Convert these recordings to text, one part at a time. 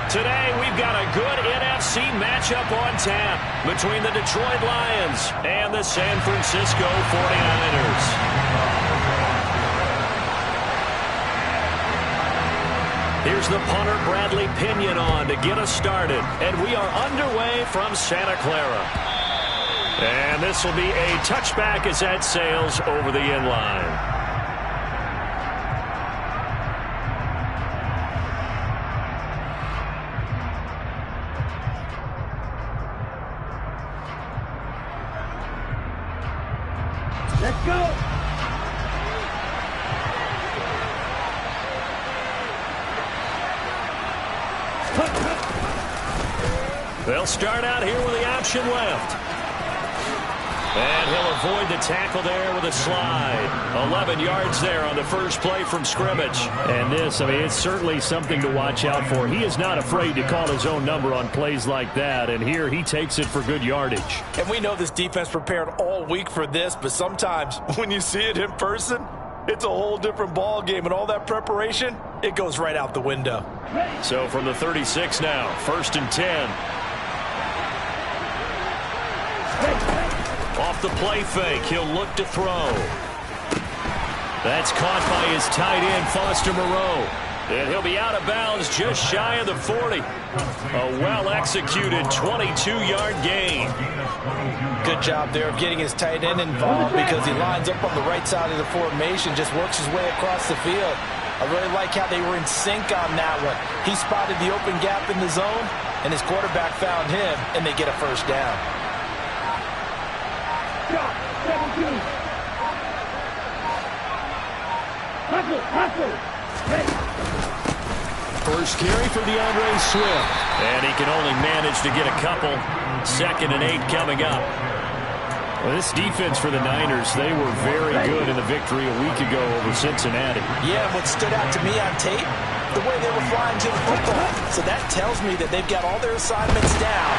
Today, we've got a good NFC matchup on tap between the Detroit Lions and the San Francisco 49ers. Here's the punter, Bradley Pinion, on to get us started. And we are underway from Santa Clara. And this will be a touchback as that sails over the end line. Let's go! They'll start out here with the option left. And he'll avoid the tackle there with a slide. 11 yards there on the first play from scrimmage. And this, it's certainly something to watch out for. He is not afraid to call his own number on plays like that. And here he takes it for good yardage. And we know this defense prepared all week for this, but sometimes when you see it in person, it's a whole different ball game. And all that preparation, it goes right out the window. So from the 36 now, 1st and 10. Off the play fake, he'll look to throw. That's caught by his tight end, Foster Moreau. And he'll be out of bounds just shy of the 40. A well-executed 22-yard gain. Good job there of getting his tight end involved because he lines up on the right side of the formation, just works his way across the field. I really like how they were in sync on that one. He spotted the open gap in the zone, and his quarterback found him, and they get a first down. First carry for DeAndre Swift. And he can only manage to get a couple. 2nd and 8 coming up. Well, this defense for the Niners, they were very good in the victory a week ago over Cincinnati. Yeah, what stood out to me on tape, the way they were flying to the football. So that tells me that they've got all their assignments down.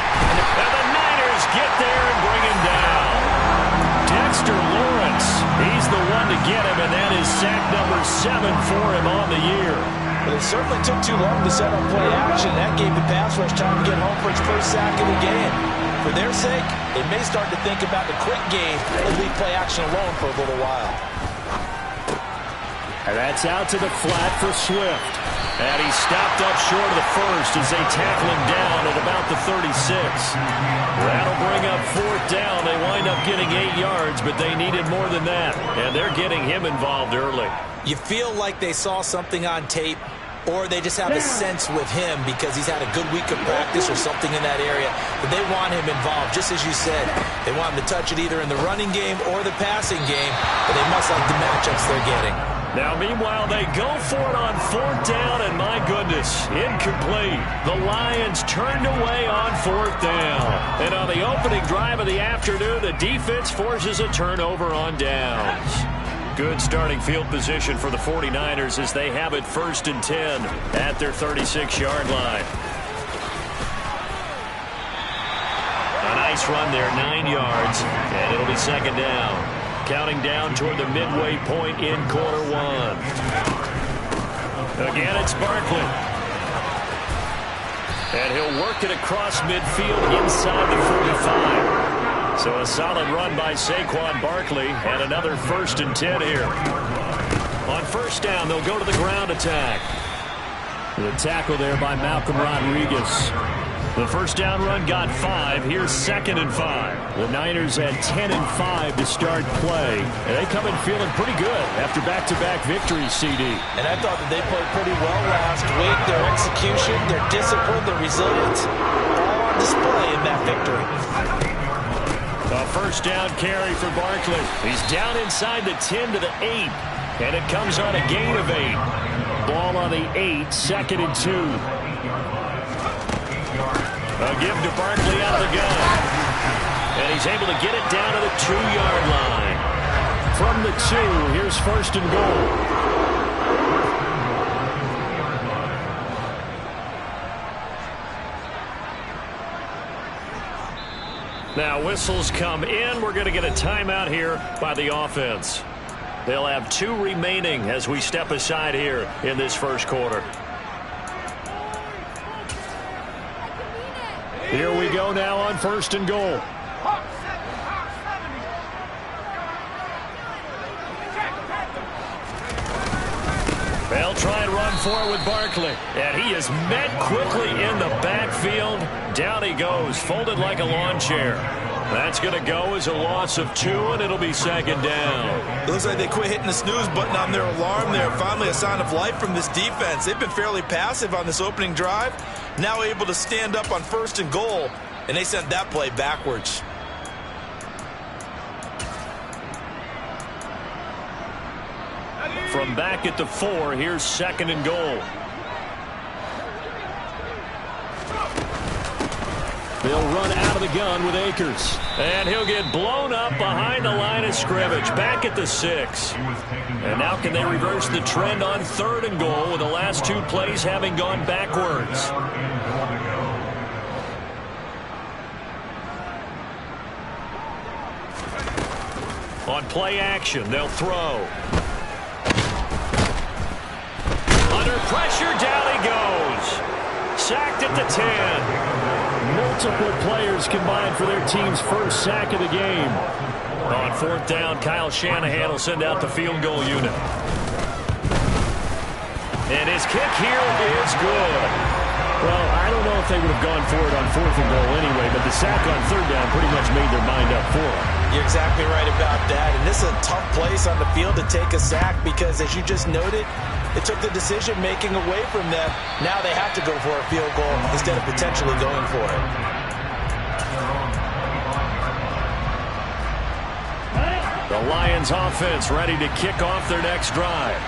And the Niners get there and bring him down. Dexter Lawrence, he's the one to get him, and that is sack number 7 for him on the year. But it certainly took too long to set up play action. That gave the pass rush time to get home for its first sack of the game. For their sake, they may start to think about the quick game and leave play action alone for a little while. And that's out to the flat for Swift. And he stopped up short of the first as they tackle him down at about the 36. That'll bring up 4th down. They wind up getting 8 yards, but they needed more than that. And they're getting him involved early. You feel like they saw something on tape, or they just have a sense with him because he's had a good week of practice or something in that area. But they want him involved, just as you said. They want him to touch it either in the running game or the passing game, but they must like the matchups they're getting. Now, meanwhile, they go for it on 4th down, and my goodness, incomplete. The Lions turned away on 4th down. And on the opening drive of the afternoon, the defense forces a turnover on downs. Good starting field position for the 49ers as they have it 1st and 10 at their 36-yard line. A nice run there, 9 yards, and it'll be 2nd down. Counting down toward the midway point in quarter 1. Again, it's Barkley. And he'll work it across midfield inside the 45. So a solid run by Saquon Barkley and another 1st and 10 here. On 1st down, they'll go to the ground attack. The tackle there by Malcolm Rodriguez. The 1st down run got 5. Here's 2nd and 5. The Niners had 10 and 5 to start play. And they come in feeling pretty good after back-to-back victories, CD. And I thought that they played pretty well last week. Their execution, their discipline, their resilience, all on display in that victory. A 1st down carry for Barkley. He's down inside the 10 to the 8. And it comes on a gain of 8. Ball on the 8, 2nd and 2. A give to Barkley out of the gun. And he's able to get it down to the 2-yard line. From the 2, here's 1st and goal. Now whistles come in. We're going to get a timeout here by the offense. They'll have 2 remaining as we step aside here in this 1st quarter. Here we go now on 1st and goal. They'll try and run for it with Barkley. And he is met quickly in the backfield. Down he goes, folded like a lawn chair. That's going to go as a loss of 2, and it'll be 2nd down. It looks like they quit hitting the snooze button on their alarm there. Finally a sign of life from this defense. They've been fairly passive on this opening drive. Now able to stand up on 1st and goal, and they sent that play backwards. From back at the 4, here's 2nd and goal. They'll run out of the gun with Akers. And he'll get blown up behind the line of scrimmage. Back at the 6. And now can they reverse the trend on 3rd and goal with the last 2 plays having gone backwards? On play action, they'll throw. Under pressure, down he goes. Sacked at the 10. Multiple players combined for their team's first sack of the game. On 4th down, Kyle Shanahan will send out the field goal unit. And his kick here is good. Well, I don't know if they would have gone for it on 4th and goal anyway, but the sack on 3rd down pretty much made their mind up for it. You're exactly right about that. And this is a tough place on the field to take a sack because, as you just noted, it took the decision-making away from them. Now they have to go for a field goal instead of potentially going for it. The Lions offense ready to kick off their next drive.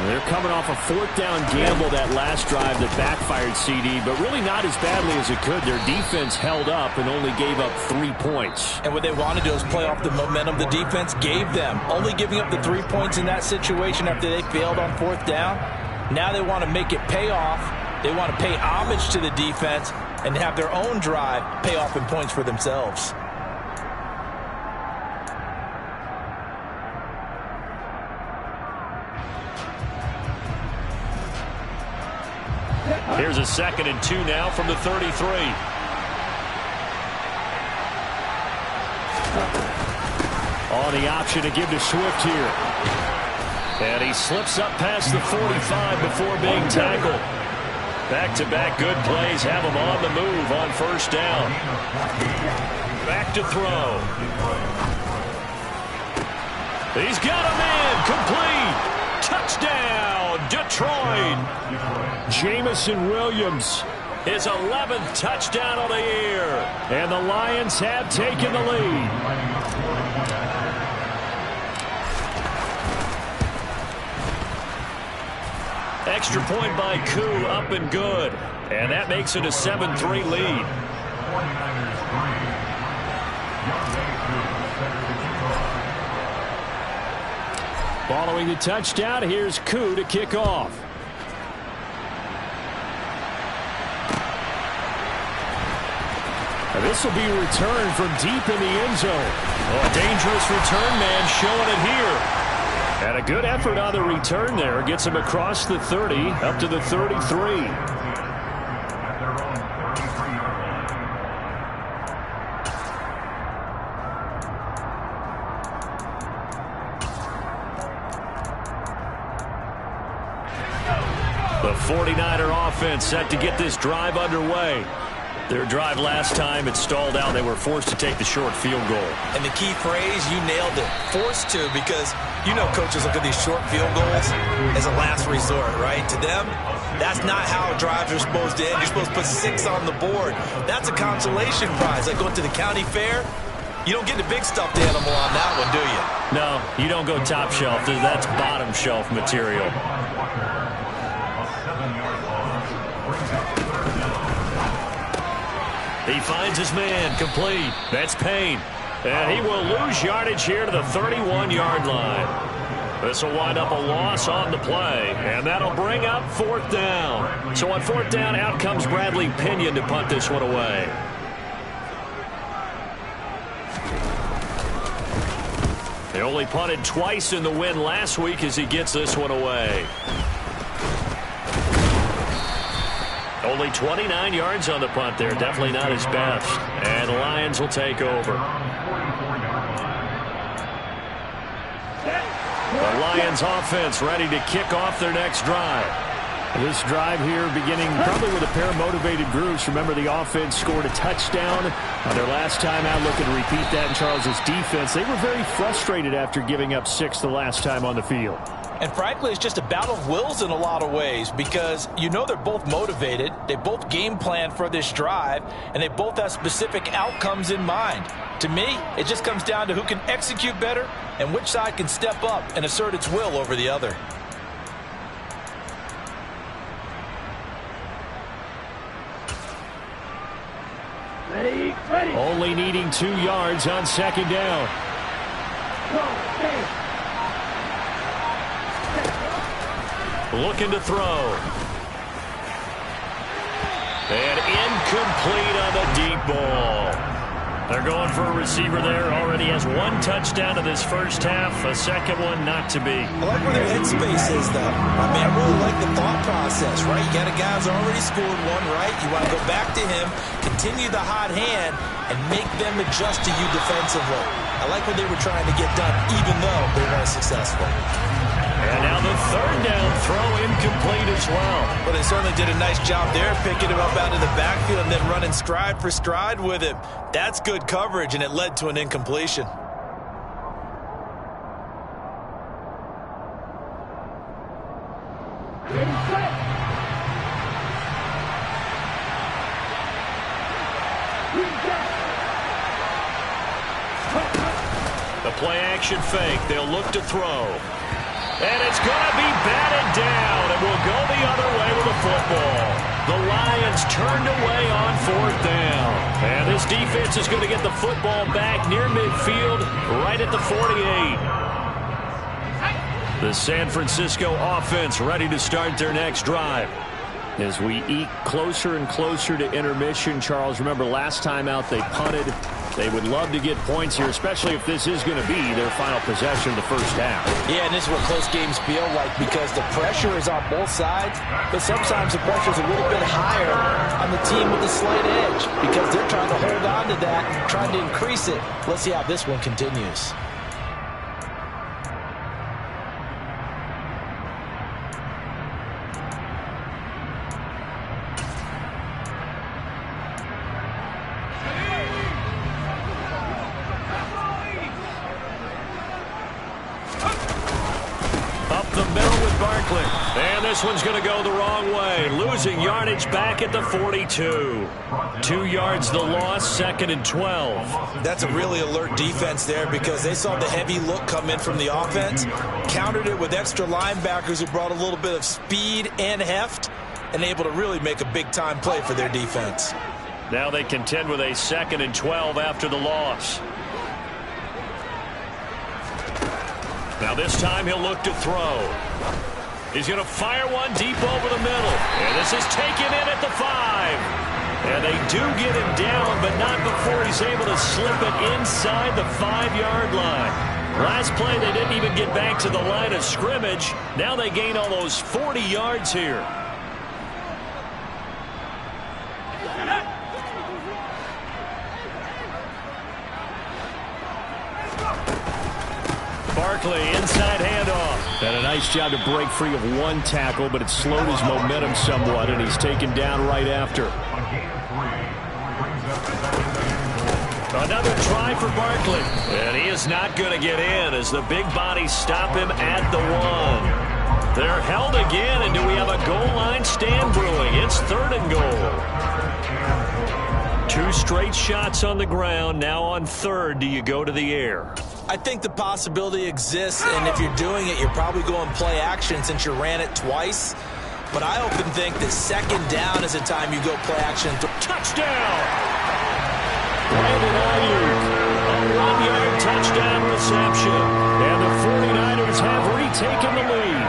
They're coming off a 4th down gamble that last drive that backfired, CD, but really not as badly as it could. Their defense held up and only gave up 3 points. And what they want to do is play off the momentum the defense gave them. Only giving up the 3 points in that situation after they failed on 4th down. Now they want to make it pay off. They want to pay homage to the defense and have their own drive pay off in points for themselves. Here's a 2nd and 2 now from the 33. On the option to give to Swift here. And he slips up past the 45 before being tackled. Back-to-back good plays have him on the move on 1st down. Back to throw. He's got a man complete. Touchdown, Detroit. Jamison Williams, his 11th touchdown of the year. And the Lions have taken the lead. Extra point by Koo, up and good. And that makes it a 7-3 lead. Following the touchdown, here's Koo to kick off. This will be returned from deep in the end zone. Oh, a dangerous return man showing it here. And a good effort on the return there. Gets him across the 30 up to the 33. The 49er offense set to get this drive underway. Their drive last time, it stalled out. They were forced to take the short field goal. And the key phrase, you nailed it, forced to, because you know coaches look at these short field goals as a last resort, right? To them, that's not how drives are supposed to end. You're supposed to put 6 on the board. That's a consolation prize. Like going to the county fair, you don't get the big stuffed animal on that one, do you? No, you don't go top shelf. That's bottom shelf material. He finds his man, complete. That's Payne. And he will lose yardage here to the 31-yard line. This will wind up a loss on the play, and that'll bring up 4th down. So on 4th down, out comes Bradley Pinion to punt this one away. They only punted twice in the win last week as he gets this one away. Only 29 yards on the punt there. Definitely not his best. And the Lions will take over. The Lions offense ready to kick off their next drive. This drive here beginning probably with a pair of motivated groups. Remember, the offense scored a touchdown on their last time out. Looking to repeat that in Charles's defense. They were very frustrated after giving up 6 the last time on the field. And frankly, it's just a battle of wills in a lot of ways because you know they're both motivated. They both game plan for this drive, and they both have specific outcomes in mind. To me, it just comes down to who can execute better and which side can step up and assert its will over the other. Ready, ready. Only needing 2 yards on second down. Looking to throw. And incomplete on the deep ball. They're going for a receiver there. Already has 1 touchdown in this first half. A second one not to be. I like where their headspace is, though. I mean, I really like the thought process, right? You got a guy who's already scored 1, right? You want to go back to him, continue the hot hand, and make them adjust to you defensively. I like what they were trying to get done, even though they weren't successful. And now the third down throw incomplete as well. Well, they certainly did a nice job there, picking him up out of the backfield and then running stride for stride with him. That's good coverage, and it led to an incompletion. The play-action fake. They'll look to throw. And it's going to be batted down, and we'll go the other way with the football. The Lions turned away on 4th down. And this defense is going to get the football back near midfield, right at the 48. The San Francisco offense ready to start their next drive. As we eke closer and closer to intermission, Charles, remember last time out they punted. They would love to get points here, especially if this is going to be their final possession of the first half. Yeah, and this is what close games feel like because the pressure is on both sides, but sometimes the pressure is a little bit higher on the team with the slight edge because they're trying to hold on to that and trying to increase it. Let's see how this one continues. And this one's going to go the wrong way. Losing yardage back at the 42. 2 yards the loss, 2nd and 12. That's a really alert defense there because they saw the heavy look come in from the offense, countered it with extra linebackers who brought a little bit of speed and heft, and able to really make a big-time play for their defense. Now they contend with a 2nd and 12 after the loss. Now this time he'll look to throw. He's going to fire one deep over the middle. And this is taken in at the 5. And they do get him down, but not before he's able to slip it inside the 5-yard line. Last play, they didn't even get back to the line of scrimmage. Now they gain almost 40 yards here. Barkley, inside handoff. And a nice job to break free of 1 tackle, but it slowed his momentum somewhat, and he's taken down right after. Another try for Barkley. And he is not going to get in as the big bodies stop him at the 1. They're held again, and do we have a goal line stand brewing? It's 3rd and goal. 2 straight shots on the ground. Now on 3rd, do you go to the air? I think the possibility exists, and if you're doing it, you're probably going play action since you ran it twice. But I often think that 2nd down is the time you go play action. Touchdown! Brandon Ayuk, a 1-yard touchdown reception. And the 49ers have retaken the lead.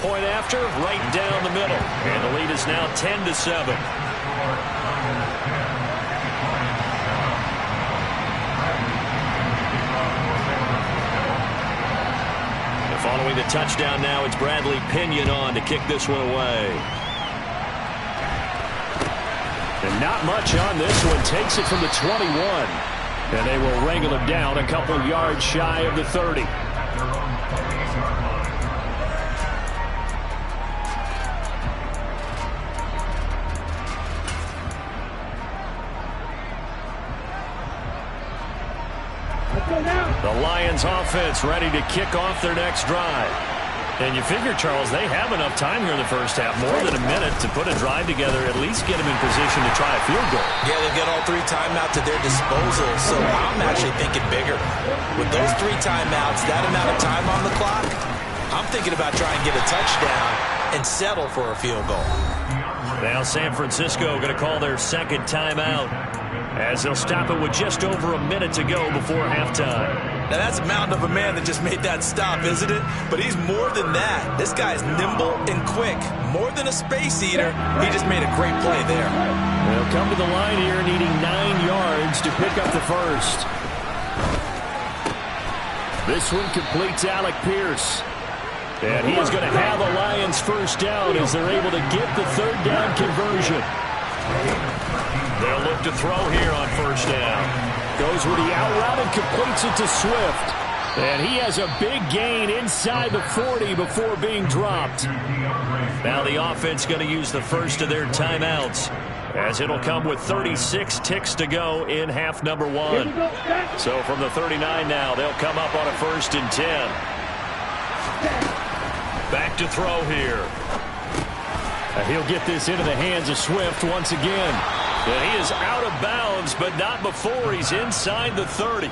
Point after, right down the middle. And the lead is now 10-7. Following the touchdown now, it's Bradley Pinion on to kick this one away. And not much on this one. Takes it from the 21. And they will wrangle him down a couple yards shy of the 30. The Lions offense ready to kick off their next drive. And you figure, Charles, they have enough time here in the first half, more than a minute, to put a drive together, at least get them in position to try a field goal. Yeah, they've got all 3 timeouts at their disposal, so I'm actually thinking bigger. With those 3 timeouts, that amount of time on the clock, I'm thinking about trying to get a touchdown and settle for a field goal. Now San Francisco going to call their second timeout, as they'll stop it with just over a minute to go before halftime. Now that's a mountain of a man that just made that stop, isn't it? But he's more than that. This guy's nimble and quick. More than a space eater, he just made a great play there. They'll come to the line here needing 9 yards to pick up the first. This one completes Alec Pierce. And he is going to have a Lions first down as they're able to get the third down conversion. They'll look to throw here on first down. Goes with the out route and completes it to Swift. And he has a big gain inside the 40 before being dropped. Now the offense going to use the first of their timeouts, as it'll come with 36 ticks to go in half number 1. So from the 39 now, they'll come up on a 1st and 10. Back to throw here. He'll get this into the hands of Swift once again. And he is out of bounds, but not before he's inside the 30.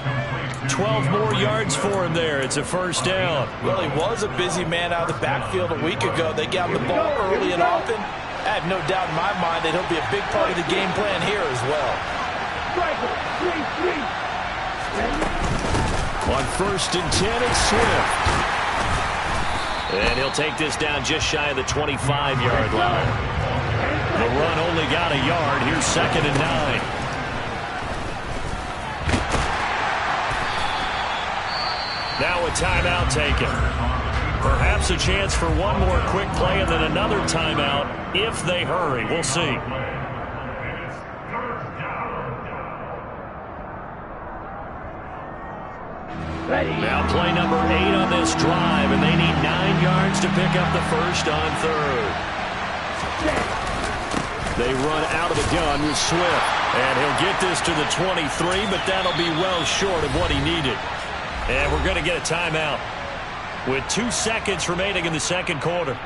12 more yards for him there. It's a first down. Well, he was a busy man out of the backfield a week ago. They got him the ball early and often. I have no doubt in my mind that he'll be a big part of the game plan here as well. On 1st and 10, it's Swift. And he'll take this down just shy of the 25-yard line. The run only got a yard. Here's 2nd and 9. Now a timeout taken. Perhaps a chance for one more quick play and then another timeout if they hurry. We'll see. Now play number 8 on this drive, and they need 9 yards to pick up the first on 3rd. They run out of the gun with Swift, and he'll get this to the 23, but that'll be well short of what he needed. And we're going to get a timeout with 2 seconds remaining in the second quarter.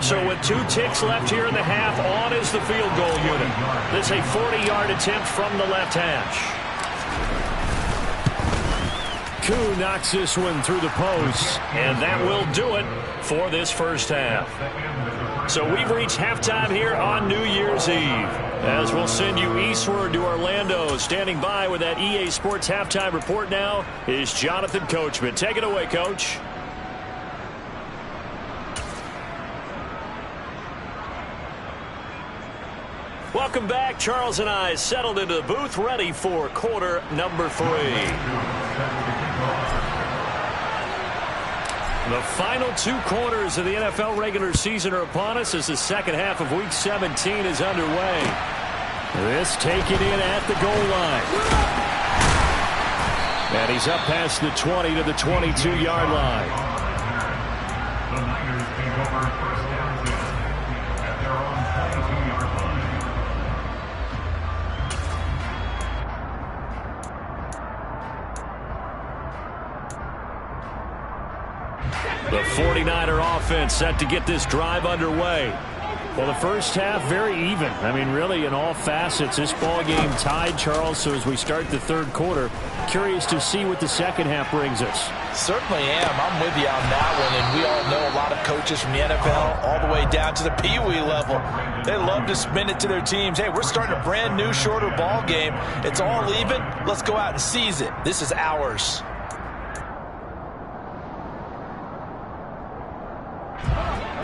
So with 2 ticks left here in the half, on is the field goal unit. This is a 40-yard attempt from the left hash. Koo knocks this one through the post, and that will do it for this first half. So we've reached halftime here on New Year's Eve, as we'll send you eastward to Orlando. Standing by with that EA Sports halftime report now is Jonathan Coachman. Take it away, Coach. Welcome back. Charles and I settled into the booth, ready for quarter number 3. The final 2 quarters of the NFL regular season are upon us as the second half of Week 17 is underway. This taken in at the goal line. And he's up past the 20 to the 22-yard line. The Niners take over first down at their own 22-yard line. The 49er offense set to get this drive underway. Well, the first half very even. I mean, really, in all facets, this ball game tied, Charles. So as we start the third quarter, curious to see what the second half brings us. Certainly am. I'm with you on that one. And we all know a lot of coaches from the NFL all the way down to the Pee Wee level. They love to spin it to their teams. Hey, we're starting a brand new, shorter ball game. It's all even. Let's go out and seize it. This is ours.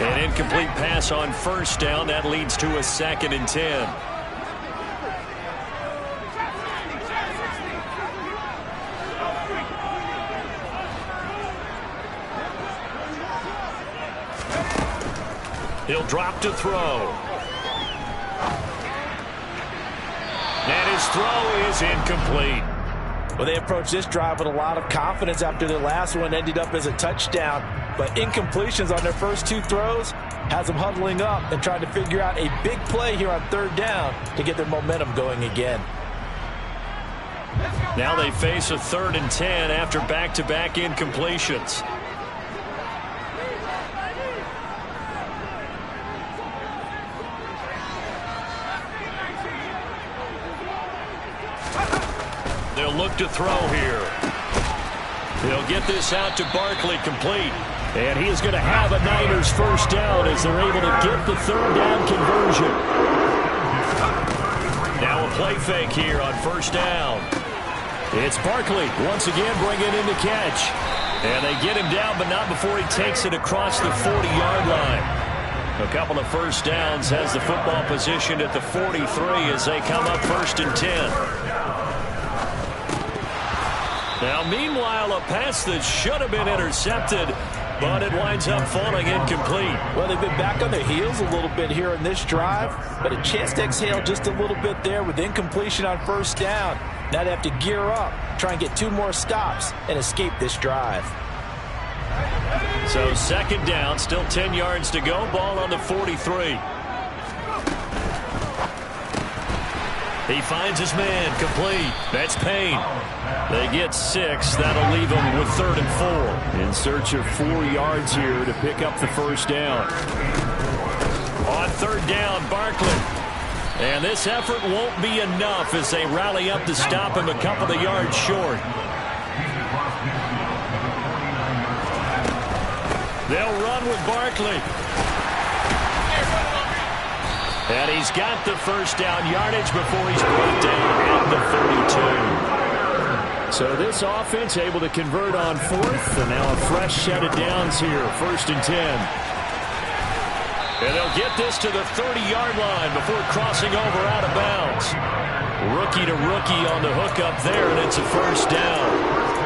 An incomplete pass on first down. That leads to a 2nd and 10. He'll drop to throw. And his throw is incomplete. Well, they approached this drive with a lot of confidence after their last one ended up as a touchdown. But incompletions on their first two throws has them huddling up and trying to figure out a big play here on third down to get their momentum going again. Now they face a 3rd and 10 after back-to-back incompletions. They'll look to throw here. They'll get this out to Barkley, complete. And he is going to have a Niners first down as they're able to get the 3rd down conversion. Now a play fake here on first down. It's Barkley once again bringing in the catch. And they get him down, but not before he takes it across the 40-yard line. A couple of first downs has the football positioned at the 43 as they come up 1st and 10. Now, meanwhile, a pass that should have been intercepted, but it winds up falling incomplete. Well, they've been back on their heels a little bit here in this drive, but a chance to exhale just a little bit there with incompletion on first down. Now they have to gear up, try and get 2 more stops, and escape this drive. So 2nd down, still 10 yards to go, ball on the 43. He finds his man, complete. That's Payne. They get 6. That'll leave them with 3rd and 4. In search of 4 yards here to pick up the first down. On 3rd down, Barkley. And this effort won't be enough as they rally up to stop him a couple of yards short. They'll run with Barkley. And he's got the first down yardage before he's brought down at the 42. So this offense able to convert on 4th, and now a fresh set of downs here, 1st and 10. And they'll get this to the 30-yard line before crossing over out of bounds. Rookie to rookie on the hookup there, and it's a first down.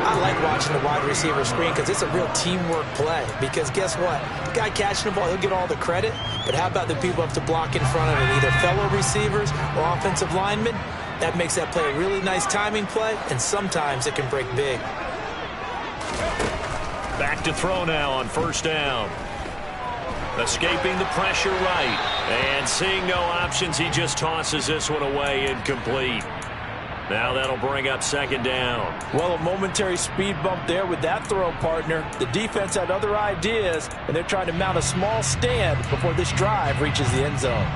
I like watching the wide receiver screen because it's a real teamwork play. Because guess what? The guy catching the ball, he'll get all the credit. But how about the people up to block in front of him, either fellow receivers or offensive linemen? That makes that play a really nice timing play, and sometimes it can break big. Back to throw now on first down. Escaping the pressure right. And seeing no options, he just tosses this one away, incomplete. Now that'll bring up 2nd down. Well, a momentary speed bump there with that throw, partner. The defense had other ideas, and they're trying to mount a small stand before this drive reaches the end zone.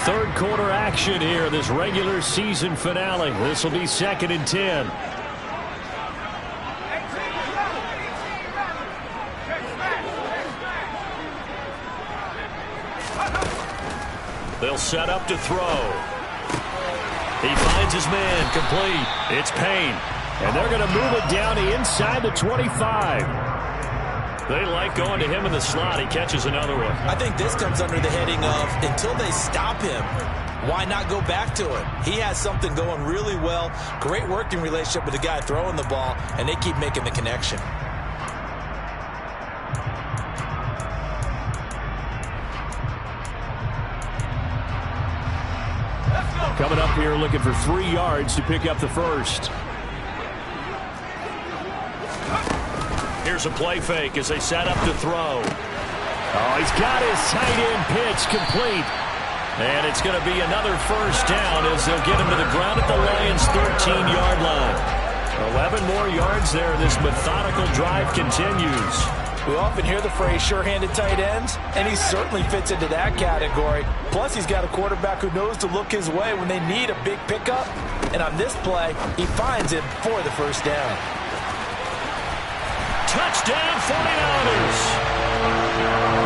Third quarter action here, this regular season finale. This will be 2nd and 10. They'll set up to throw. He finds his man, complete. It's Payne. And they're going to move it down to inside the 25. They like going to him in the slot. He catches another one. I think this comes under the heading of until they stop him, why not go back to him? He has something going really well. Great working relationship with the guy throwing the ball, and they keep making the connection. Coming up here looking for 3 yards to pick up the first. Here's a play fake as they set up to throw. Oh, he's got his tight end pitch complete. And it's going to be another first down as they'll get him to the ground at the Lions' 13-yard line. 11 more yards there. This methodical drive continues. We often hear the phrase sure-handed tight ends, and he certainly fits into that category. Plus, he's got a quarterback who knows to look his way when they need a big pickup. And on this play, he finds him for the first down. Touchdown 49ers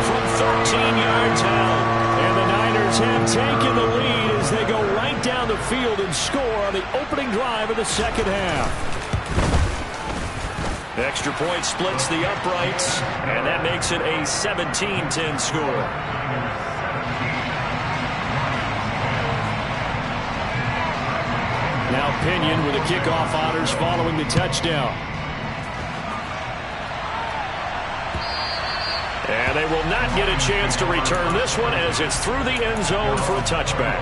from 13 yards out. And the Niners have taken the lead as they go right down the field and score on the opening drive of the second half. Extra point splits the uprights, and that makes it a 17-10 score. Pinion with the kickoff honors following the touchdown. And they will not get a chance to return this one as it's through the end zone for a touchback.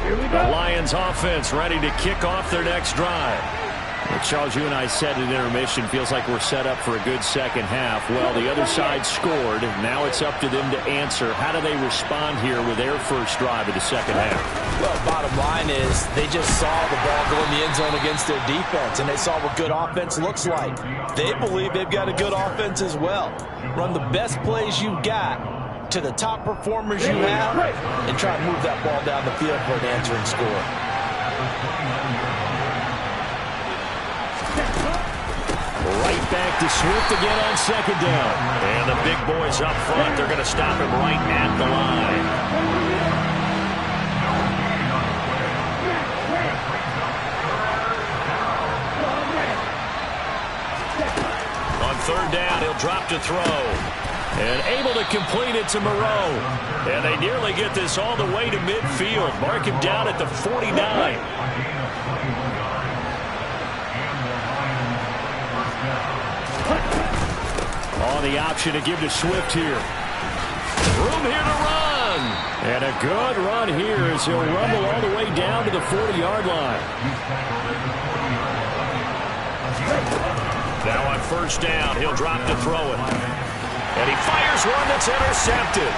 Here we The go. Lions offense ready to kick off their next drive. Well, Charles, you and I said at intermission, feels like we're set up for a good second half. Well, the other side scored. Now it's up to them to answer. How do they respond here with their first drive of the second half? Well, bottom line is they just saw the ball go in the end zone against their defense, and they saw what good offense looks like. They believe they've got a good offense as well. Run the best plays you've got to the top performers you have, and try to move that ball down the field for an answering score. Right back to Swift again on second down. And the big boys up front, they're going to stop him right at the line. On third down, he'll drop to throw. And able to complete it to Moreau. And they nearly get this all the way to midfield. Mark him down at the 49. On the option to give to Swift here. Room here to run. And a good run here as he'll rumble all the way down to the 40-yard line. Now on first down, he'll drop to throw it. And he fires one that's intercepted.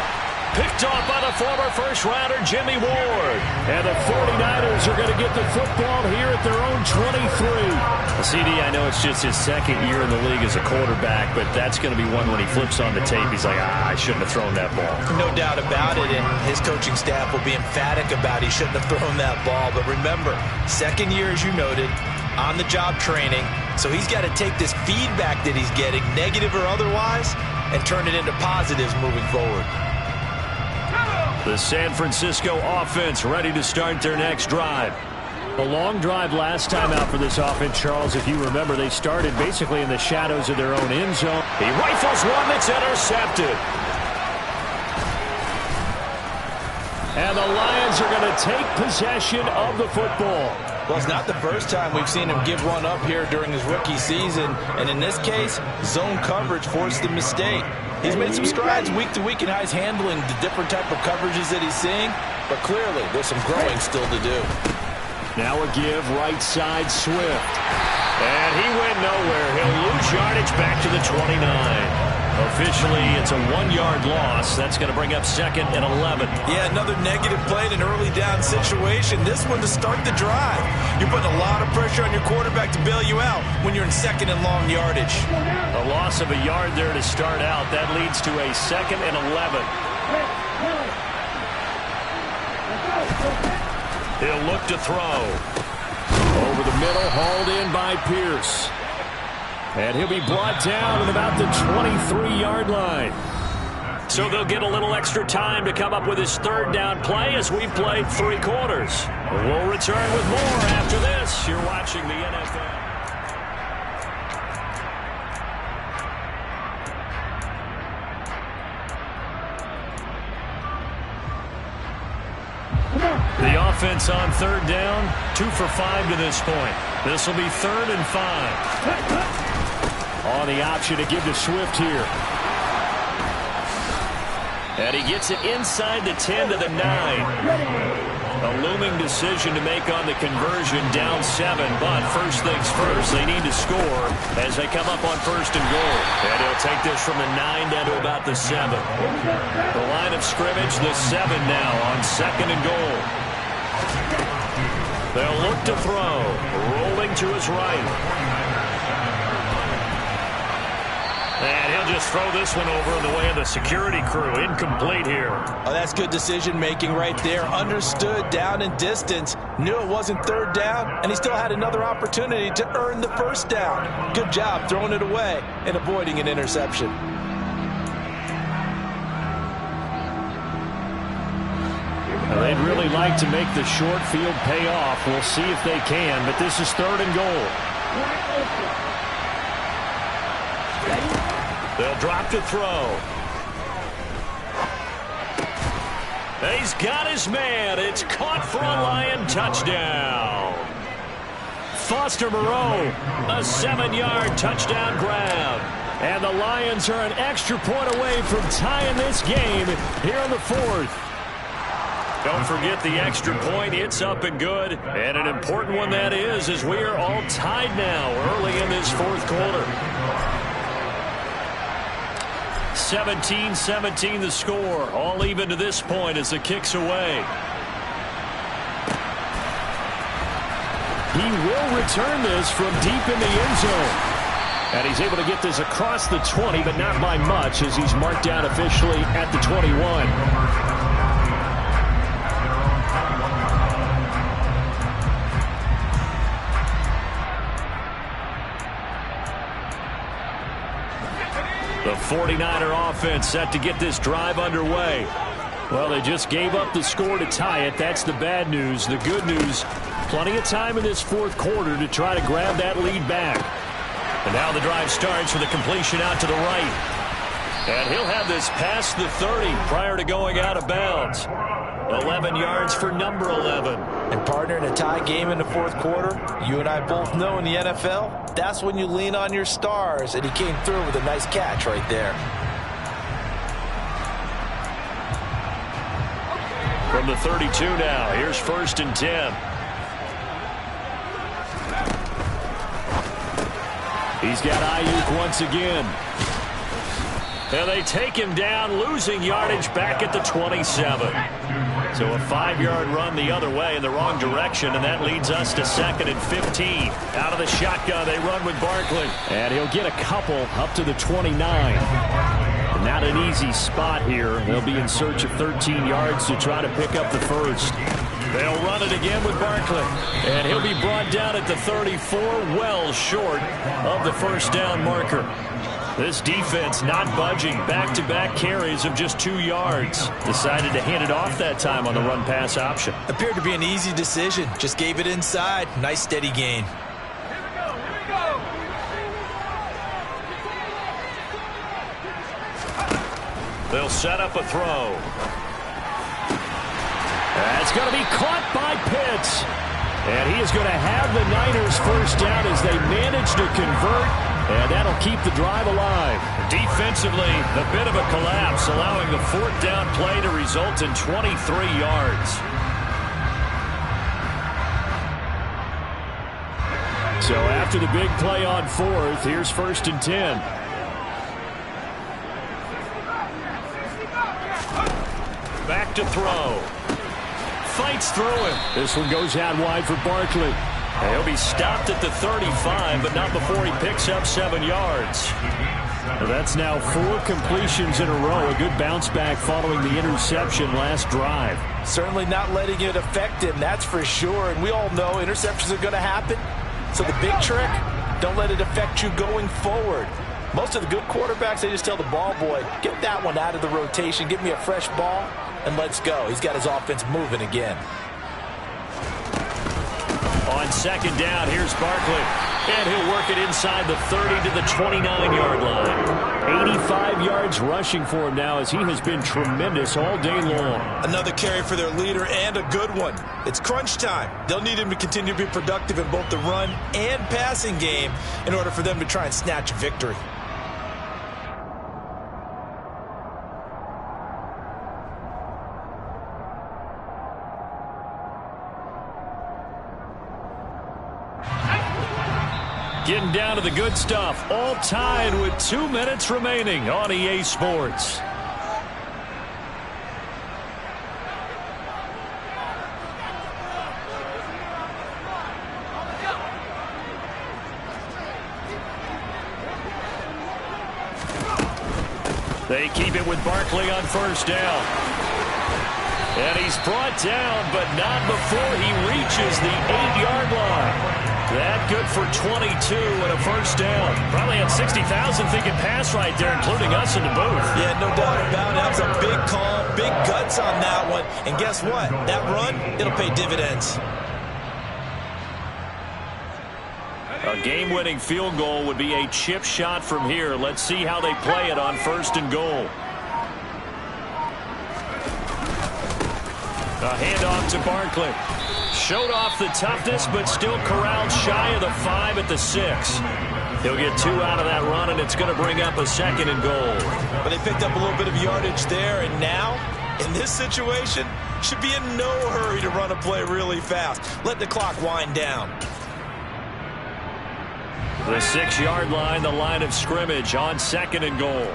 Picked off by the former first-rounder Jimmy Ward. And the 49ers are going to get the football here at their own 23. CD, I know it's just his second year in the league as a quarterback, but that's going to be one when he flips on the tape. He's like, I shouldn't have thrown that ball. No doubt about it, and his coaching staff will be emphatic about he shouldn't have thrown that ball. But remember, second year, as you noted, on-the-job training. So he's got to take this feedback that he's getting, negative or otherwise, and turn it into positives moving forward. The San Francisco offense ready to start their next drive. A long drive last time out for this offense, Charles. If you remember, they started basically in the shadows of their own end zone. He rifles one that's intercepted. And the Lions are going to take possession of the football. Well, it's not the first time we've seen him give one up here during his rookie season. And in this case, zone coverage forced the mistake. He's made some strides week to week in how he's handling the different type of coverages that he's seeing. But clearly, there's some growing still to do. Now a give right side Swift. And he went nowhere. He'll lose yardage back to the 29. Officially, it's a 1-yard loss. That's going to bring up second and 11. Yeah, another negative play in an early down situation. This one to start the drive. You're putting a lot of pressure on your quarterback to bail you out when you're in second and long yardage. A loss of a yard there to start out. That leads to a second and 11. He'll look to throw. Over the middle, hauled in by Pierce. And he'll be brought down at about the 23-yard line. So they'll get a little extra time to come up with his third down play as we've played 3 quarters. We'll return with more after this. You're watching the NFL. The offense on third down, 2 for 5 to this point. This will be 3rd and 5. On the option to give to Swift here. And he gets it inside the 10 to the 9. A looming decision to make on the conversion, down 7. But first things first, they need to score as they come up on 1st and goal. And he'll take this from the 9 down to about the 7. The line of scrimmage, the 7 now on 2nd and goal. They'll look to throw. Rolling to his right. And he'll just throw this one over in the way of the security crew. Incomplete here. Oh, that's good decision-making right there. Understood down and distance. Knew it wasn't 3rd down, and he still had another opportunity to earn the 1st down. Good job throwing it away and avoiding an interception. Well, they'd really like to make the short field pay off. We'll see if they can, but this is 3rd and goal. They'll drop to throw. He's got his man. It's caught for a Lion touchdown. Foster Moreau, a 7-yard touchdown grab. And the Lions are an extra point away from tying this game here in the fourth. Don't forget the extra point. It's up and good. And an important one that is, as we are all tied now early in this fourth quarter. 17-17 the score. All even to this point as the kick's away. He will return this from deep in the end zone. And he's able to get this across the 20, but not by much, as he's marked down officially at the 21. The 49er offense set to get this drive underway. Well, they just gave up the score to tie it. That's the bad news. The good news, plenty of time in this fourth quarter to try to grab that lead back. And now the drive starts with a completion out to the right. And he'll have this past the 30 prior to going out of bounds. 11 yards for number 11. And partner, in a tie game in the fourth quarter, you and I both know in the NFL, that's when you lean on your stars. And he came through with a nice catch right there. From the 32 now, here's 1st and 10. He's got Ayuk once again. And they take him down, losing yardage back at the 27. So a 5-yard run the other way in the wrong direction, and that leads us to 2nd and 15. Out of the shotgun, they run with Barkley. And he'll get a couple up to the 29. And not an easy spot here. They'll be in search of 13 yards to try to pick up the first. They'll run it again with Barkley. And he'll be brought down at the 34, well short of the first down marker. This defense not budging. Back-to-back carries of just 2 yards. Decided to hand it off that time on the run-pass option. Appeared to be an easy decision. Just gave it inside. Nice steady gain. They'll set up a throw. That's going to be caught by Pitts. And he is going to have the Niners first down as they manage to convert. And that'll keep the drive alive. Defensively, a bit of a collapse, allowing the 4th down play to result in 23 yards. So after the big play on 4th, here's 1st and 10. Back to throw. Fights through him. This one goes out wide for Barkley. He'll be stopped at the 35, but not before he picks up 7 yards. Well, that's now 4 completions in a row. A good bounce back following the interception last drive. Certainly not letting it affect him, that's for sure. And we all know interceptions are going to happen. So the big trick, don't let it affect you going forward. Most of the good quarterbacks, they just tell the ball boy, get that one out of the rotation, give me a fresh ball, and let's go. He's got his offense moving again. On 2nd down, here's Barkley. And he'll work it inside the 30 to the 29-yard line. 85 yards rushing for him now as he has been tremendous all day long. Another carry for their leader and a good one. It's crunch time. They'll need him to continue to be productive in both the run and passing game in order for them to try and snatch a victory. Getting down to the good stuff. All tied with 2 minutes remaining on EA Sports. They keep it with Barkley on 1st down. And he's brought down, but not before he reaches the 8-yard line. That good for 22 and a first down. Probably had 60,000 thinking pass right there, including us in the booth. Yeah, no doubt about it. That was a big call, big guts on that one. And guess what? That run, it'll pay dividends. A game-winning field goal would be a chip shot from here. Let's see how they play it on 1st and goal. A handoff to Barkley. Showed off the toughness, but still corralled shy of the 5 at the 6. He'll get 2 out of that run, and it's going to bring up a 2nd and goal. But they picked up a little bit of yardage there, and now, in this situation, should be in no hurry to run a play really fast. Let the clock wind down. The 6-yard line, the line of scrimmage on 2nd and goal.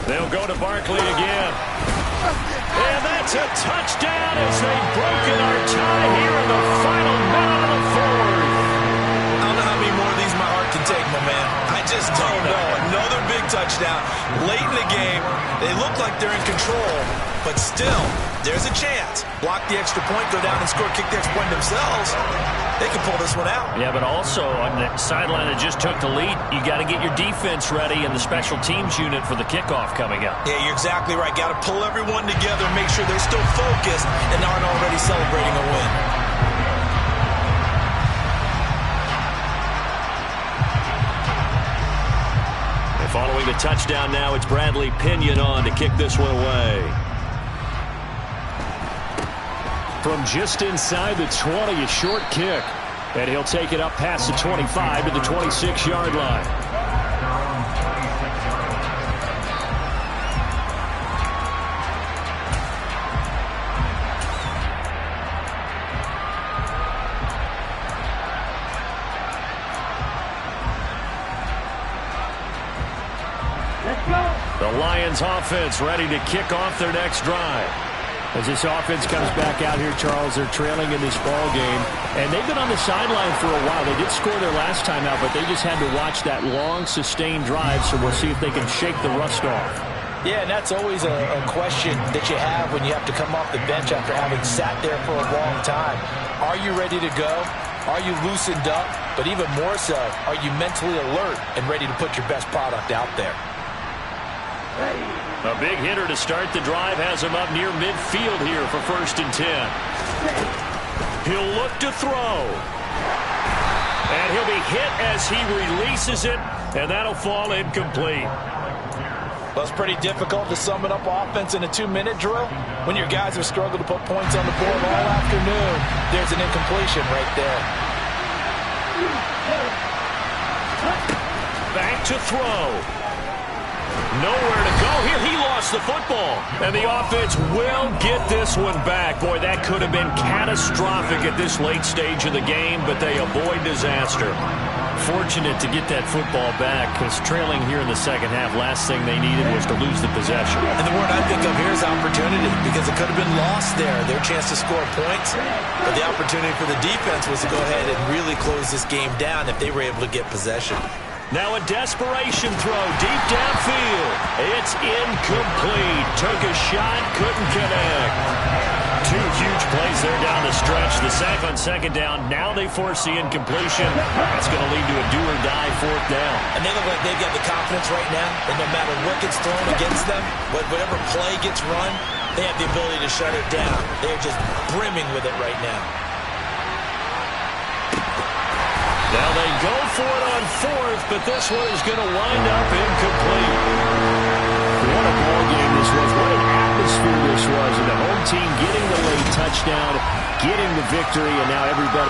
They'll go to Barkley again. And that's a touchdown as they've broken our tie here in the final minute of the 4th. I don't know how many more of these my heart can take, my man. I just don't know. Another big touchdown. Late in the game, they look like they're in control, but still, there's a chance. Block the extra point, go down and score, kick the extra point themselves. They can pull this one out. Yeah, but also on the sideline that just took the lead, you got to get your defense ready and the special teams unit for the kickoff coming up. Yeah, you're exactly right. Got to pull everyone together and make sure they're still focused and aren't already celebrating a win. And following the touchdown now, it's Bradley Pinion on to kick this one away. From just inside the 20, a short kick. And he'll take it up past the 25 to the 26-yard line. Let's go. The Lions offense ready to kick off their next drive. As this offense comes back out here, Charles, they're trailing in this ball game. And they've been on the sideline for a while. They did score their last time out, but they just had to watch that long, sustained drive, so we'll see if they can shake the rust off. Yeah, and that's always a question that you have when you have to come off the bench after having sat there for a long time. Are you ready to go? Are you loosened up? But even more so, are you mentally alert and ready to put your best product out there? A big hitter to start the drive has him up near midfield here for 1st and 10. He'll look to throw. And he'll be hit as he releases it, and that'll fall incomplete. Well, it's pretty difficult to sum it up offense in a 2-minute drill. When your guys have struggled to put points on the board all afternoon, there's an incompletion right there. Back to throw. Nowhere to go here. He lost the football. And the offense will get this one back. Boy, that could have been catastrophic at this late stage of the game, but they avoid disaster. Fortunate to get that football back, because trailing here in the second half, last thing they needed was to lose the possession. And the word I think of here is opportunity, because it could have been lost there, their chance to score points. But the opportunity for the defense was to go ahead and really close this game down if they were able to get possession. Now a desperation throw deep downfield. It's incomplete. Took a shot, couldn't connect. 2 huge plays there down the stretch. The sack on 2nd down. Now they force the incompletion. That's going to lead to a do-or-die 4th down. And they look like they've got the confidence right now that no matter what gets thrown against them, whatever play gets run, they have the ability to shut it down. They're just brimming with it right now. Now they go for it on 4th, but this one is going to wind up incomplete. What a ball game this was. What an atmosphere this was. And the home team getting the late touchdown, getting the victory, and now everybody...